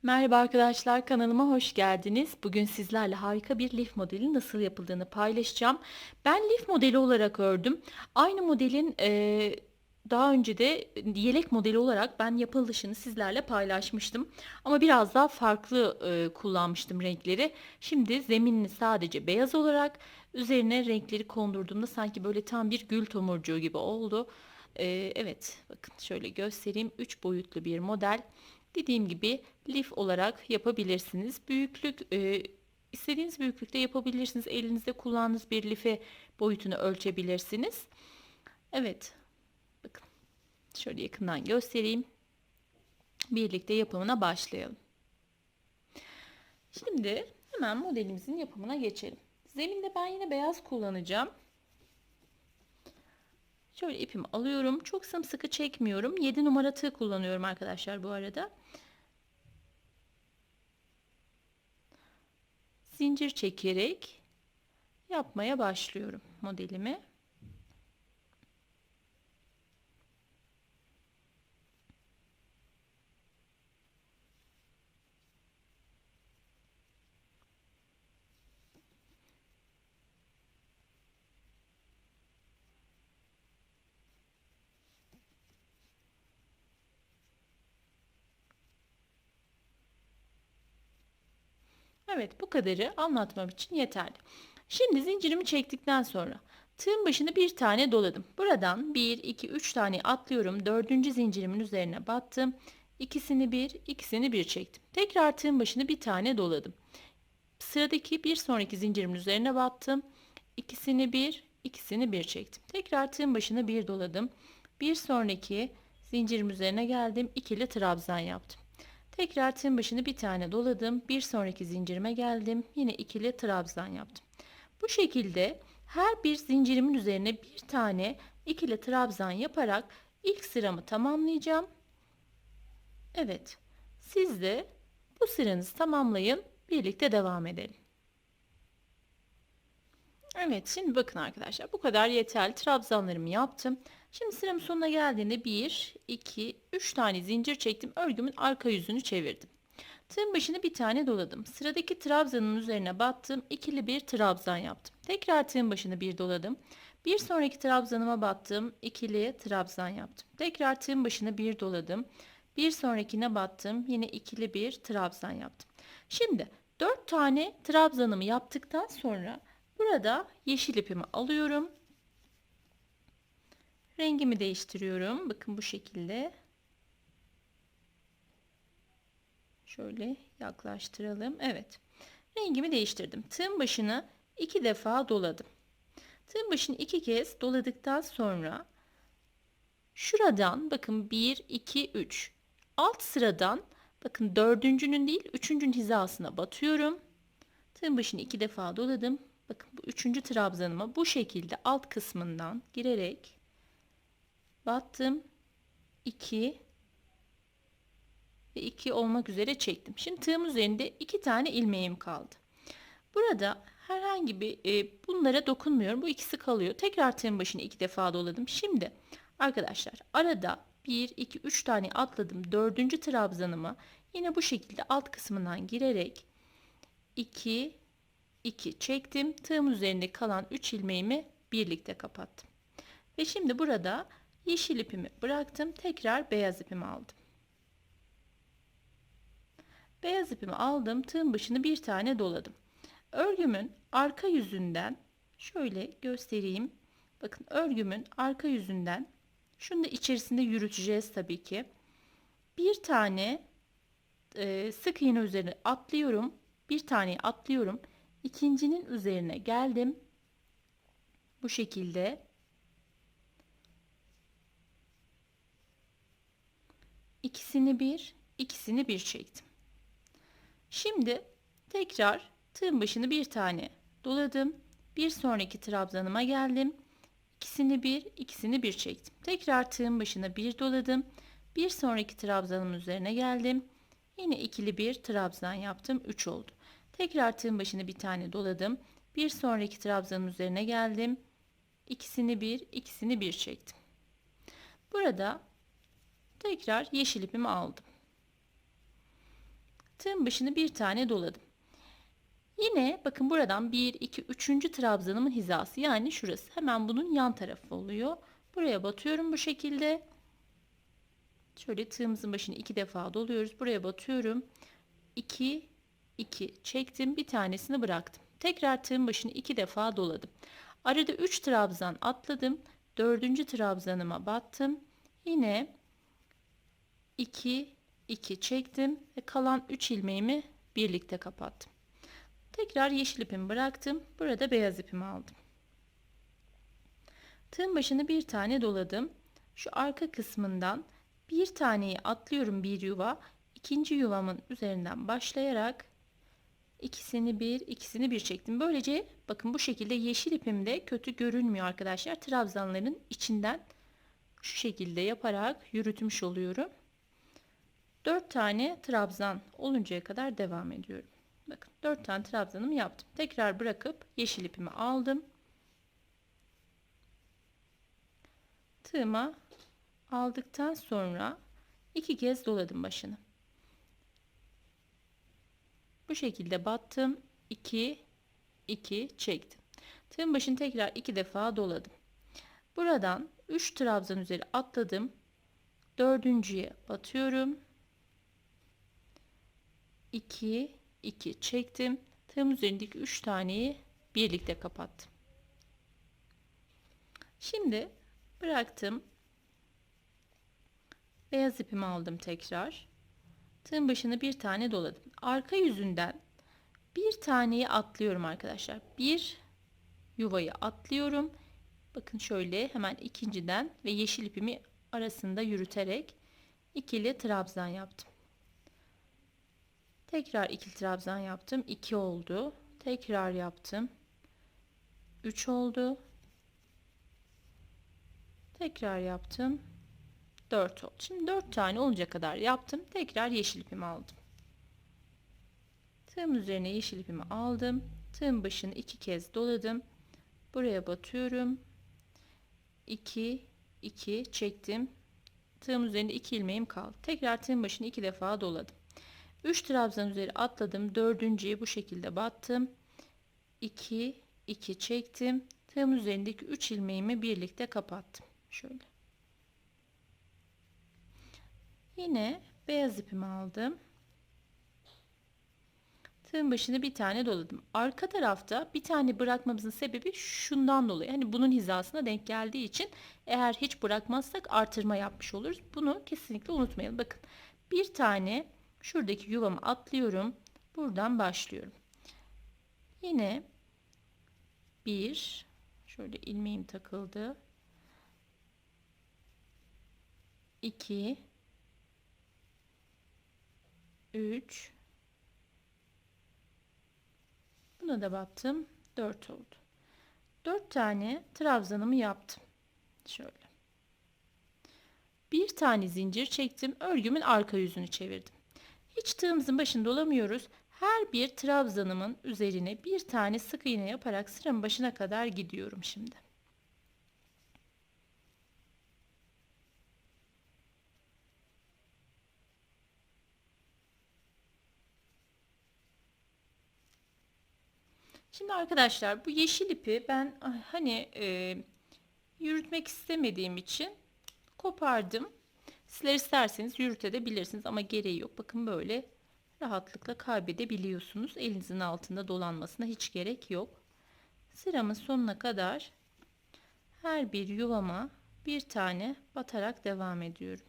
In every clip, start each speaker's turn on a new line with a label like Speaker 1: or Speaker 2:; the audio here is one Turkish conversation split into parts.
Speaker 1: Merhaba arkadaşlar, kanalıma hoş geldiniz. Bugün sizlerle harika bir lif modeli nasıl yapıldığını paylaşacağım. Ben lif modeli olarak ördüm. Aynı modelin daha önce de yelek modeli olarak ben yapılışını sizlerle paylaşmıştım. Ama biraz daha farklı kullanmıştım renkleri. Şimdi zeminini sadece beyaz olarak üzerine renkleri kondurduğumda sanki böyle tam bir gül tomurcuğu gibi oldu. Evet, bakın şöyle göstereyim. 3 boyutlu bir model. Dediğim gibi lif olarak yapabilirsiniz. İstediğiniz büyüklükte yapabilirsiniz. Elinizde kullandığınız bir life boyutunu ölçebilirsiniz. Evet, bakın şöyle yakından göstereyim. Birlikte yapımına başlayalım. Şimdi hemen modelimizin yapımına geçelim. Zeminde ben yine beyaz kullanacağım. Şöyle ipimi alıyorum. Çok sımsıkı çekmiyorum. 7 numara tığ kullanıyorum arkadaşlar bu arada. Zincir çekerek yapmaya başlıyorum modelimi. Evet, bu kadarı anlatmam için yeterli. Şimdi zincirimi çektikten sonra tığın başına bir tane doladım. Buradan 1, 2, 3 tane atlıyorum. Dördüncü zincirimin üzerine battım. İkisini bir, ikisini bir çektim. Tekrar tığın başına bir tane doladım. Sıradaki bir sonraki zincirimin üzerine battım. İkisini bir, ikisini bir çektim. Tekrar tığın başına bir doladım. Bir sonraki zincirim üzerine geldim. İkili trabzan yaptım. Tekrar tığın başını bir tane doladım. Bir sonraki zincirime geldim. Yine ikili trabzan yaptım. Bu şekilde her bir zincirimin üzerine bir tane ikili trabzan yaparak ilk sıramı tamamlayacağım. Evet, siz de bu sıranızı tamamlayın. Birlikte devam edelim. Evet, şimdi bakın arkadaşlar, bu kadar yeterli. Trabzanlarımı yaptım. Şimdi sıramın sonuna geldiğinde 1, 2, 3 tane zincir çektim. Örgümün arka yüzünü çevirdim. Tığın başına bir tane doladım. Sıradaki trabzanın üzerine battım. İkili bir trabzan yaptım. Tekrar tığın başına bir doladım. Bir sonraki trabzanıma battım. İkili trabzan yaptım. Tekrar tığın başına bir doladım. Bir sonrakine battım. Yine ikili bir trabzan yaptım. Şimdi 4 tane trabzanımı yaptıktan sonra burada yeşil ipimi alıyorum. Rengimi değiştiriyorum. Bakın bu şekilde. Şöyle yaklaştıralım. Evet. Rengimi değiştirdim. Tığın başını 2 defa doladım. Tığın başını 2 kez doladıktan sonra şuradan bakın 1, 2, 3. Alt sıradan bakın dördüncünün değil üçüncünün hizasına batıyorum. Tığın başını 2 defa doladım. Bakın bu üçüncü trabzanıma bu şekilde alt kısmından girerek battım. 2 ve 2 olmak üzere çektim. Şimdi tığım üzerinde 2 tane ilmeğim kaldı. Burada herhangi bir bunlara dokunmuyorum. Bu ikisi kalıyor. Tekrar tığın başını 2 defa doladım. Şimdi arkadaşlar arada 1, 2, 3 tane atladım. Dördüncü trabzanıma yine bu şekilde alt kısmından girerek 2, 2 çektim. Tığım üzerinde kalan 3 ilmeğimi birlikte kapattım. Ve şimdi burada yeşil ipimi bıraktım. Tekrar beyaz ipimi aldım. Beyaz ipimi aldım. Tığın başını bir tane doladım. Örgümün arka yüzünden şöyle göstereyim. Bakın örgümün arka yüzünden şunu da içerisinde yürüteceğiz tabii ki. Bir tane sık iğne üzerine atlıyorum. Bir taneyi atlıyorum. İkincinin üzerine geldim. Bu şekilde ikisini bir çektim. Şimdi tekrar tığın başını bir tane doladım. Bir sonraki trabzanıma geldim. İkisini bir çektim. Tekrar tığın başına bir doladım. Bir sonraki trabzanım üzerine geldim. Yine ikili bir trabzan yaptım. 3 oldu. Tekrar tığın başına bir tane doladım. Bir sonraki trabzanın üzerine geldim. İkisini bir çektim. Burada tekrar yeşil ipimi aldım. Tığın başını bir tane doladım. Yine bakın buradan 1, 2, 3. trabzanımın hizası, yani şurası. Hemen bunun yan tarafı oluyor. Buraya batıyorum bu şekilde. Şöyle tığımızın başını 2 defa doluyoruz. Buraya batıyorum. 2, 2 çektim. Bir tanesini bıraktım. Tekrar tığın başını 2 defa doladım. Arada 3 trabzan atladım. 4. trabzanıma battım. Yine 2, 2 çektim ve kalan 3 ilmeğimi birlikte kapattım. Tekrar yeşil ipimi bıraktım. Burada beyaz ipimi aldım. Tığın başını bir tane doladım. Şu arka kısmından bir taneyi atlıyorum, bir yuva. İkinci yuvamın üzerinden başlayarak ikisini bir çektim. Böylece bakın bu şekilde yeşil ipim de kötü görünmüyor arkadaşlar. Trabzanların içinden şu şekilde yaparak yürütmüş oluyorum. 4 tane trabzan oluncaya kadar devam ediyorum. Bakın 4 tane trabzanımı yaptım. Tekrar bırakıp yeşil ipimi aldım. Tığıma aldıktan sonra 2 kez doladım başını. Bu şekilde battım. 2, 2 çektim. Tığın başını tekrar 2 defa doladım. Buradan 3 trabzan üzeri atladım. Dördüncüye batıyorum. 2, 2 çektim. Tığım üzerindeki 3 taneyi birlikte kapattım. Şimdi bıraktım. Beyaz ipimi aldım tekrar. Tığın başına bir tane doladım. Arka yüzünden bir taneyi atlıyorum arkadaşlar. Bir yuvayı atlıyorum. Bakın şöyle hemen ikinciden ve yeşil ipimi arasında yürüterek ikili trabzan yaptım. Tekrar ikili trabzan yaptım. 2 oldu. Tekrar yaptım. 3 oldu. Tekrar yaptım. 4 oldu. Şimdi 4 tane olunca kadar yaptım. Tekrar yeşil ipimi aldım. Tığımın üzerine yeşil ipimi aldım. Tığın başını 2 kez doladım. Buraya batıyorum. 2, 2 çektim. Tığım üzerinde 2 ilmeğim kaldı. Tekrar tığın başını 2 defa doladım. 3 trabzan üzeri atladım. Dördüncüye bu şekilde battım. 2, 2 çektim. Tığım üzerindeki 3 ilmeğimi birlikte kapattım. Şöyle. Yine beyaz ipimi aldım. Tığın başına bir tane doladım. Arka tarafta bir tane bırakmamızın sebebi şundan dolayı. Hani bunun hizasına denk geldiği için eğer hiç bırakmazsak artırma yapmış oluruz. Bunu kesinlikle unutmayalım. Bakın bir tane şuradaki yuvamı atlıyorum. Buradan başlıyorum. Yine bir, şöyle ilmeğim takıldı. 2, 3, buna da battım. 4 oldu. 4 tane trabzanımı yaptım. Şöyle. Bir tane zincir çektim. Örgümün arka yüzünü çevirdim. Hiç tığımızın başını dolamıyoruz. Her bir trabzanımın üzerine bir tane sık iğne yaparak sıramın başına kadar gidiyorum şimdi. Şimdi arkadaşlar bu yeşil ipi ben hani yürütmek istemediğim için kopardım. Sizler isterseniz yürütebilirsiniz ama gereği yok. Bakın böyle rahatlıkla kaybedebiliyorsunuz. Elinizin altında dolanmasına hiç gerek yok. Sıramın sonuna kadar her bir yuvama bir tane batarak devam ediyorum.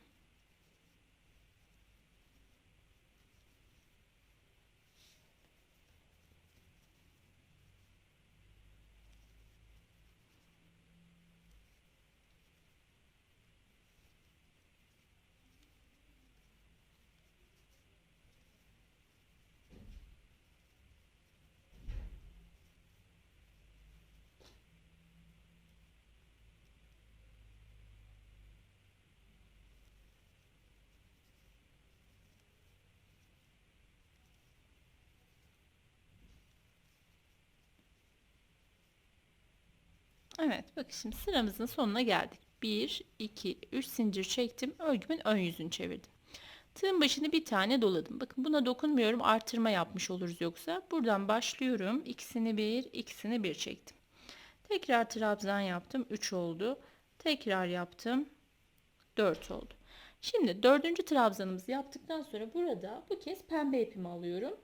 Speaker 1: Evet, bakın şimdi sıramızın sonuna geldik. 1, 2, 3 zincir çektim. Örgümün ön yüzünü çevirdim. Tığın başını bir tane doladım. Bakın buna dokunmuyorum. Artırma yapmış oluruz yoksa. Buradan başlıyorum. İkisini bir, ikisini bir çektim. Tekrar trabzan yaptım. 3 oldu. Tekrar yaptım. 4 oldu. Şimdi dördüncü trabzanımızı yaptıktan sonra burada bu kez pembe ipimi alıyorum.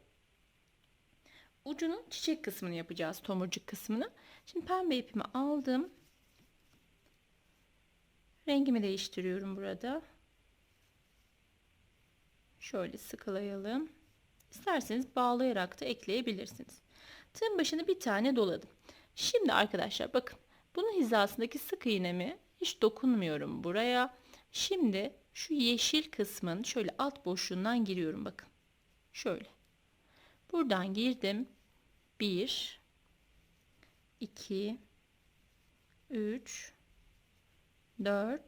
Speaker 1: Ucunun çiçek kısmını yapacağız. Tomurcuk kısmını. Şimdi pembe ipimi aldım. Rengimi değiştiriyorum burada. Şöyle sıkılayalım. İsterseniz bağlayarak da ekleyebilirsiniz. Tığın başını bir tane doladım. Şimdi arkadaşlar bakın. Bunun hizasındaki sık iğnemi hiç dokunmuyorum buraya. Şimdi şu yeşil kısmın şöyle alt boşluğundan giriyorum bakın. Şöyle. Buradan girdim. 1 2 3 4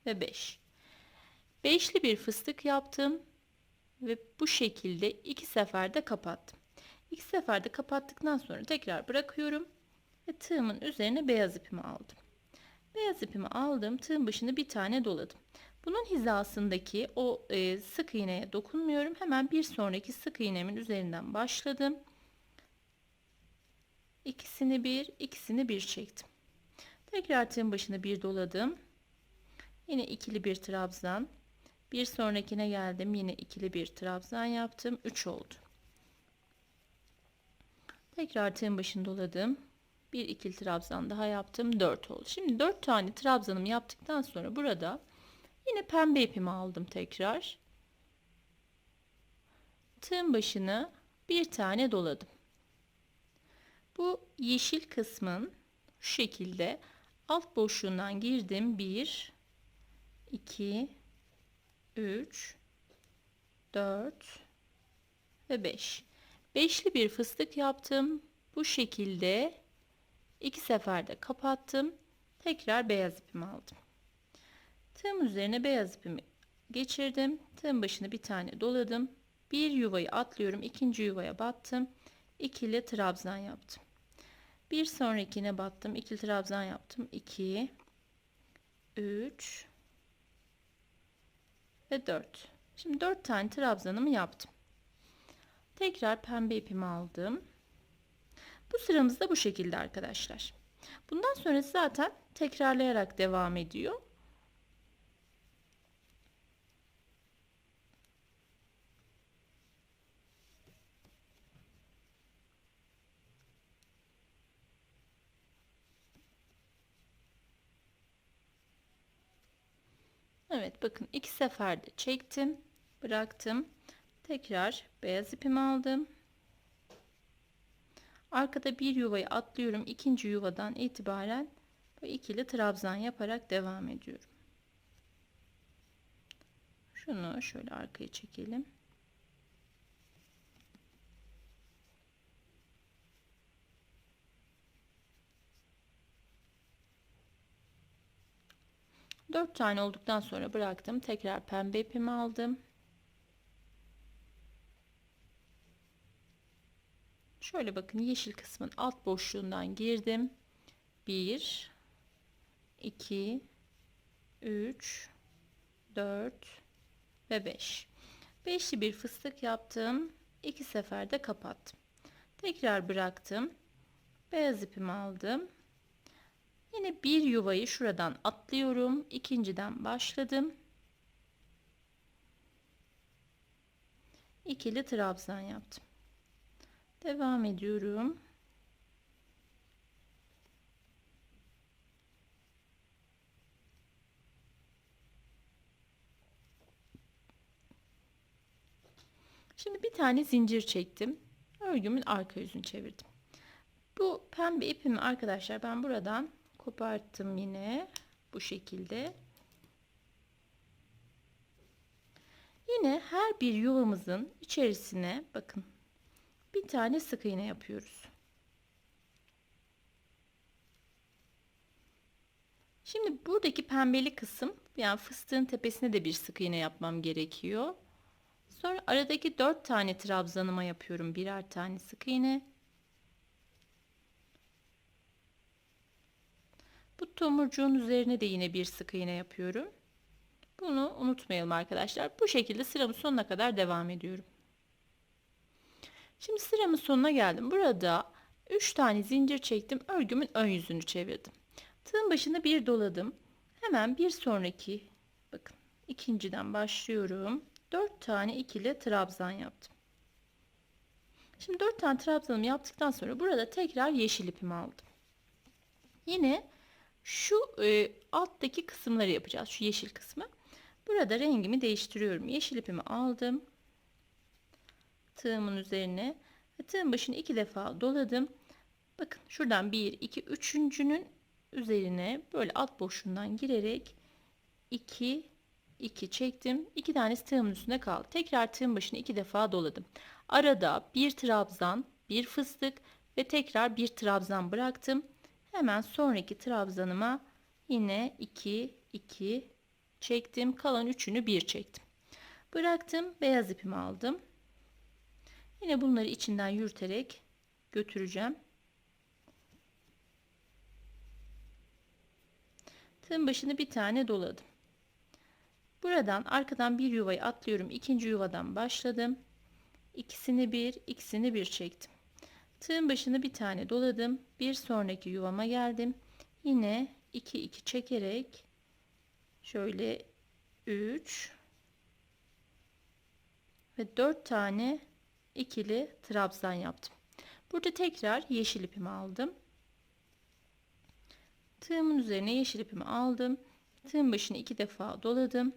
Speaker 1: ve 5. Beşli bir fıstık yaptım ve bu şekilde 2 seferde kapattım. 2 seferde kapattıktan sonra tekrar bırakıyorum ve tığımın üzerine beyaz ipimi aldım. Beyaz ipimi aldım, tığın başını bir tane doladım. Bunun hizasındaki o sık iğneye dokunmuyorum. Hemen bir sonraki sık iğnemin üzerinden başladım. İkisini bir, ikisini bir çektim. Tekrar tığın başını bir doladım. Yine ikili bir trabzan. Bir sonrakine geldim. Yine ikili bir trabzan yaptım. 3 oldu. Tekrar tığın başını doladım. Bir ikili trabzan daha yaptım. 4 oldu. Şimdi 4 tane trabzanımı yaptıktan sonra burada yine pembe ipimi aldım tekrar. Tığın başını bir tane doladım. Bu yeşil kısmın şu şekilde alt boşluğundan girdim. 1 2 3 4 ve 5. Beşli bir fıstık yaptım. Bu şekilde 2 seferde kapattım. Tekrar beyaz ipimi aldım. Tığım üzerine beyaz ipimi geçirdim. Tığın başını bir tane doladım. Bir yuvayı atlıyorum. İkinci yuvaya battım. İkili trabzan yaptım. Bir sonrakine battım. İkili trabzan yaptım. 2 3 ve 4. Şimdi 4 tane trabzanımı yaptım. Tekrar pembe ipimi aldım. Bu sıramız da bu şekilde arkadaşlar. Bundan sonrası zaten tekrarlayarak devam ediyor. Evet bakın 2 seferde çektim, bıraktım. Tekrar beyaz ipimi aldım. Arkada bir yuvayı atlıyorum. İkinci yuvadan itibaren bu ikili trabzan yaparak devam ediyorum. Şunu şöyle arkaya çekelim. Dört tane olduktan sonra bıraktım. Tekrar pembe ipimi aldım. Şöyle bakın yeşil kısmın alt boşluğundan girdim. 1 2 3 4 ve 5. Beşli bir fıstık yaptım. 2 seferde kapattım. Tekrar bıraktım. Beyaz ipimi aldım. Yine bir yuvayı şuradan atlıyorum. İkinciden başladım. İkili trabzan yaptım. Devam ediyorum. Şimdi bir tane zincir çektim. Örgümün arka yüzünü çevirdim. Bu pembe ipimi arkadaşlar ben buradan koparttım yine bu şekilde. Yine her bir yuvamızın içerisine bakın bir tane sık iğne yapıyoruz. Şimdi buradaki pembeli kısım yani fıstığın tepesine de bir sık iğne yapmam gerekiyor. Sonra aradaki 4 tane trabzanıma yapıyorum birer tane sık iğne. Bu tomurcuğun üzerine de yine bir sık iğne yapıyorum. Bunu unutmayalım arkadaşlar. Bu şekilde sıramın sonuna kadar devam ediyorum. Şimdi sıramın sonuna geldim. Burada 3 tane zincir çektim. Örgümün ön yüzünü çevirdim. Tığın başına bir doladım. Hemen bir sonraki, bakın, ikinciden başlıyorum. 4 tane ikili trabzan yaptım. Şimdi 4 tane trabzanımı yaptıktan sonra burada tekrar yeşil ipimi aldım. Yine şu alttaki kısımları yapacağız. Şu yeşil kısmı. Burada rengimi değiştiriyorum. Yeşil ipimi aldım. Tığımın üzerine ve tığın başını 2 defa doladım. Bakın şuradan 1, 2, 3.'ünün üzerine böyle alt boşluğundan girerek 2, 2 çektim. 2 tanesi tığımın üstünde kaldı. Tekrar tığın başını 2 defa doladım. Arada bir trabzan, bir fıstık ve tekrar bir trabzan bıraktım. Hemen sonraki trabzanıma yine 2, 2 çektim. Kalan 3'ünü 1 çektim. Bıraktım. Beyaz ipimi aldım. Yine bunları içinden yürüterek götüreceğim. Tığın başını bir tane doladım. Buradan arkadan bir yuvayı atlıyorum. İkinci yuvadan başladım. İkisini bir çektim. Tığın başını bir tane doladım. Bir sonraki yuvama geldim. Yine 2, 2 çekerek şöyle 3 ve 4 tane ikili trabzan yaptım. Burada tekrar yeşil ipimi aldım. Tığımın üzerine yeşil ipimi aldım. Tığın başını 2 defa doladım.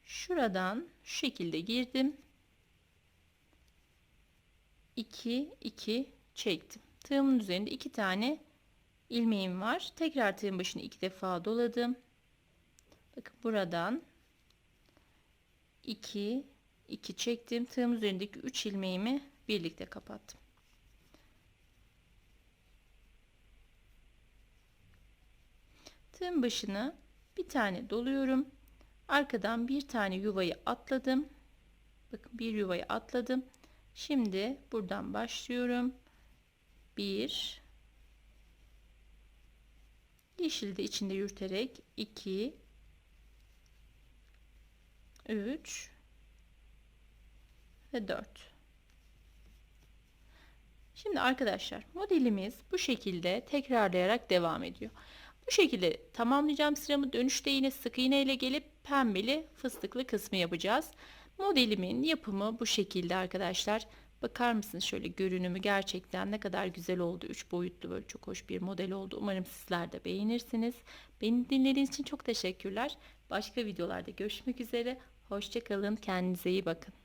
Speaker 1: Şuradan şu şekilde girdim. 2, 2 çektim. Tığımın üzerinde 2 tane ilmeğim var. Tekrar tığın başını 2 defa doladım. Bakın buradan 2, 2 çektim. Tığım üzerindeki 3 ilmeğimi birlikte kapattım. Tığın başına bir tane doluyorum. Arkadan bir tane yuvayı atladım. Bakın bir yuvayı atladım. Şimdi buradan başlıyorum. 1, yeşili de içinde yürüterek 2, 3 ve 4. Şimdi arkadaşlar modelimiz bu şekilde tekrarlayarak devam ediyor. Bu şekilde tamamlayacağım sıramı. Dönüşte yine sık iğne ile gelip pembeli fıstıklı kısmı yapacağız. Modelimin yapımı bu şekilde arkadaşlar. Bakar mısınız şöyle görünümü, gerçekten ne kadar güzel oldu. 3 boyutlu böyle çok hoş bir model oldu. Umarım sizler de beğenirsiniz. Beni dinlediğiniz için çok teşekkürler. Başka videolarda görüşmek üzere. Hoşça kalın. Kendinize iyi bakın.